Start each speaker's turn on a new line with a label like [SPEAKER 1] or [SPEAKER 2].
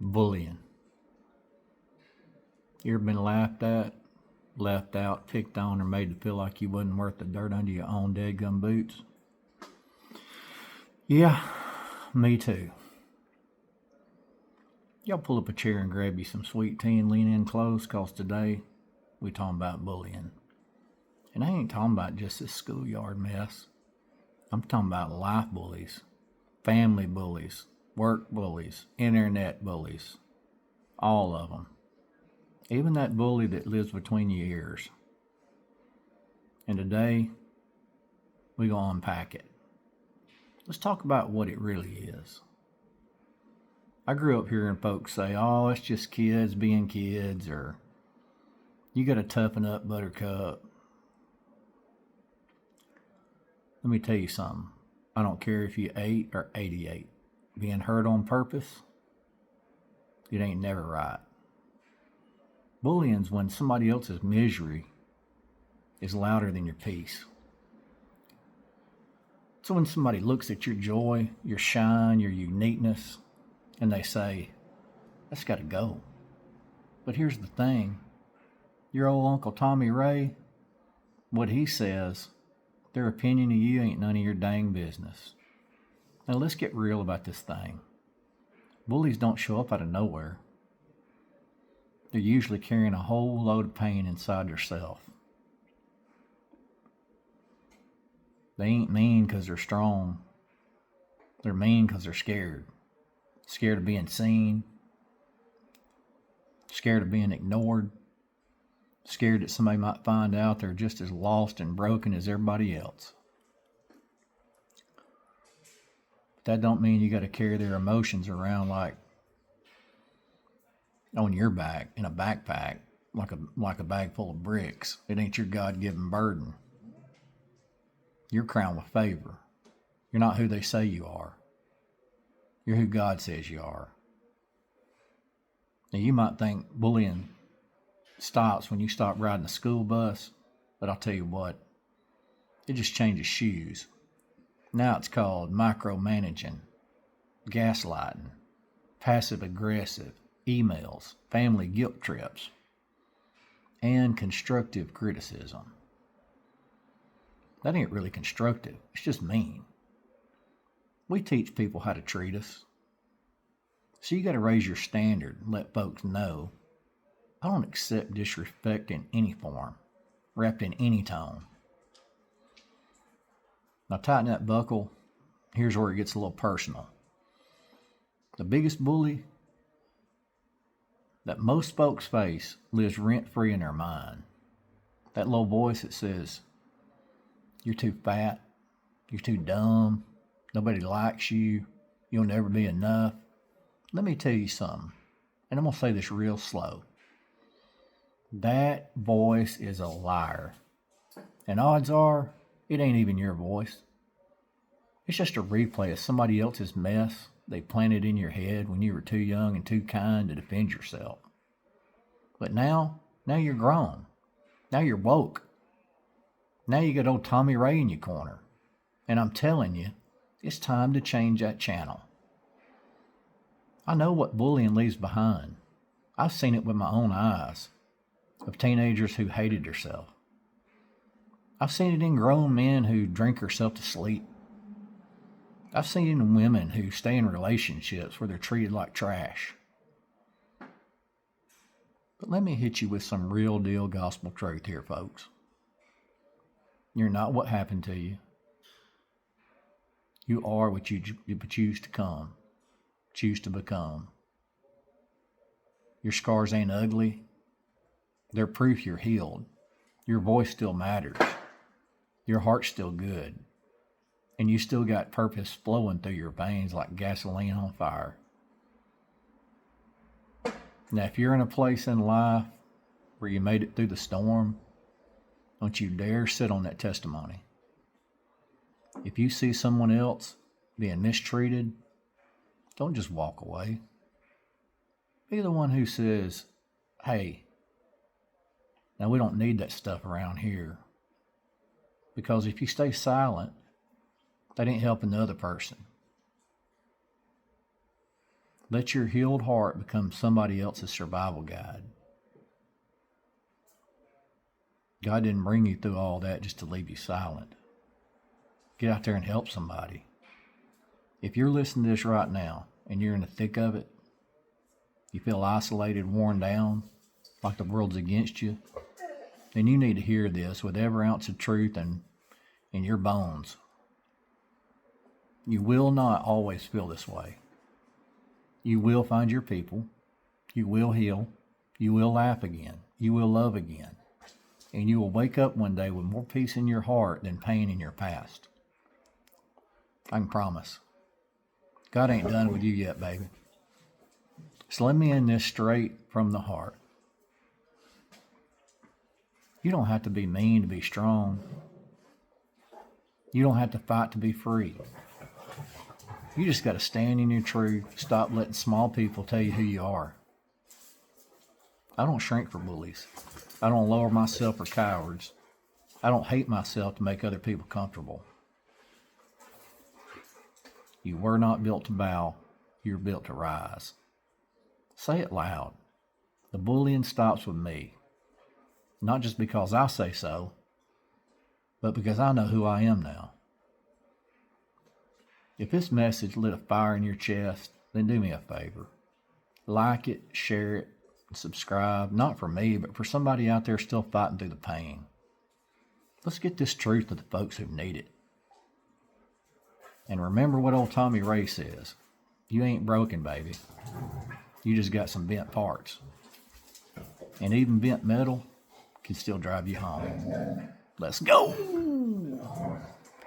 [SPEAKER 1] Bullying. You ever been laughed at, left out, picked on, or made to feel like you wasn't worth the dirt under your own dead-gum boots? Yeah, me too. Y'all pull up a chair and grab you some sweet tea and lean in close, cause today we talking about bullying. And I ain't talking about just this schoolyard mess. I'm talking about life bullies, family bullies, work bullies, internet bullies, all of them. Even that bully that lives between your ears. And today, we're going to unpack it. Let's talk about what it really is. I grew up hearing folks say, oh, it's just kids being kids, or you got to toughen up, buttercup. Let me tell you something. I don't care if you're 8 or 88. Being hurt on purpose, it ain't never right. Bullying's when somebody else's misery is louder than your peace. So when somebody looks at your joy, your shine, your uniqueness, and they say, that's got to go. But here's the thing. Your old Uncle Tommy Ray, what he says, their opinion of you ain't none of your dang business. Now let's get real about this thing. Bullies don't show up out of nowhere. They're usually carrying a whole load of pain inside themselves. They ain't mean because they're strong. They're mean because they're scared. Scared of being seen. Scared of being ignored. Scared that somebody might find out they're just as lost and broken as everybody else. But that don't mean you got to carry their emotions around like on your back in a backpack, like a bag full of bricks. It ain't your God-given burden. You're crowned with favor. You're not who they say you are. You're who God says you are. Now you might think bullying stops when you stop riding the school bus, but I'll tell you what, it just changes shoes. Now it's called micromanaging, gaslighting, passive aggressive, emails, family guilt trips, and constructive criticism. That ain't really constructive. It's just mean. We teach people how to treat us. So you got to raise your standard and let folks know, I don't accept disrespect in any form, wrapped in any tone. Now tighten that buckle. Here's where it gets a little personal. The biggest bully that most folks face lives rent-free in their mind. That little voice that says, you're too fat, you're too dumb, nobody likes you, you'll never be enough. Let me tell you something, and I'm going to say this real slow. That voice is a liar. And odds are, it ain't even your voice. It's just a replay of somebody else's mess they planted in your head when you were too young and too kind to defend yourself. But now you're grown. Now you're woke. Now you got old Tommy Ray in your corner. And I'm telling you, it's time to change that channel. I know what bullying leaves behind. I've seen it with my own eyes, of teenagers who hated themselves. I've seen it in grown men who drink themselves to sleep. I've seen it in women who stay in relationships where they're treated like trash. But let me hit you with some real deal gospel truth here, folks. You're not what happened to you. You are what you choose to become. Your scars ain't ugly. They're proof you're healed. Your voice still matters. Your heart's still good. And you still got purpose flowing through your veins like gasoline on fire. Now, if you're in a place in life where you made it through the storm, don't you dare sit on that testimony. If you see someone else being mistreated, don't just walk away. Be the one who says, hey, now we don't need that stuff around here. Because if you stay silent, that ain't helping the other person. Let your healed heart become somebody else's survival guide. God didn't bring you through all that just to leave you silent. Get out there and help somebody. If you're listening to this right now and you're in the thick of it, you feel isolated, worn down, like the world's against you, then you need to hear this with every ounce of truth in your bones. You will not always feel this way. You will find your people. You will heal. You will laugh again. You will love again. And you will wake up one day with more peace in your heart than pain in your past. I can promise. God ain't done with you yet, baby. So let me end this straight from the heart. You don't have to be mean to be strong. You don't have to fight to be free. You just got to stand in your truth. Stop letting small people tell you who you are. I don't shrink for bullies. I don't lower myself for cowards. I don't hate myself to make other people comfortable. You were not built to bow. You're built to rise. Say it loud. The bullying stops with me. Not just because I say so, but because I know who I am now. If this message lit a fire in your chest, then do me a favor. Like it, share it, and subscribe. Not for me, but for somebody out there still fighting through the pain. Let's get this truth to the folks who need it. And remember what old Tommy Ray says. You ain't broken, baby. You just got some bent parts. And even bent metal can still drive you home. Let's go!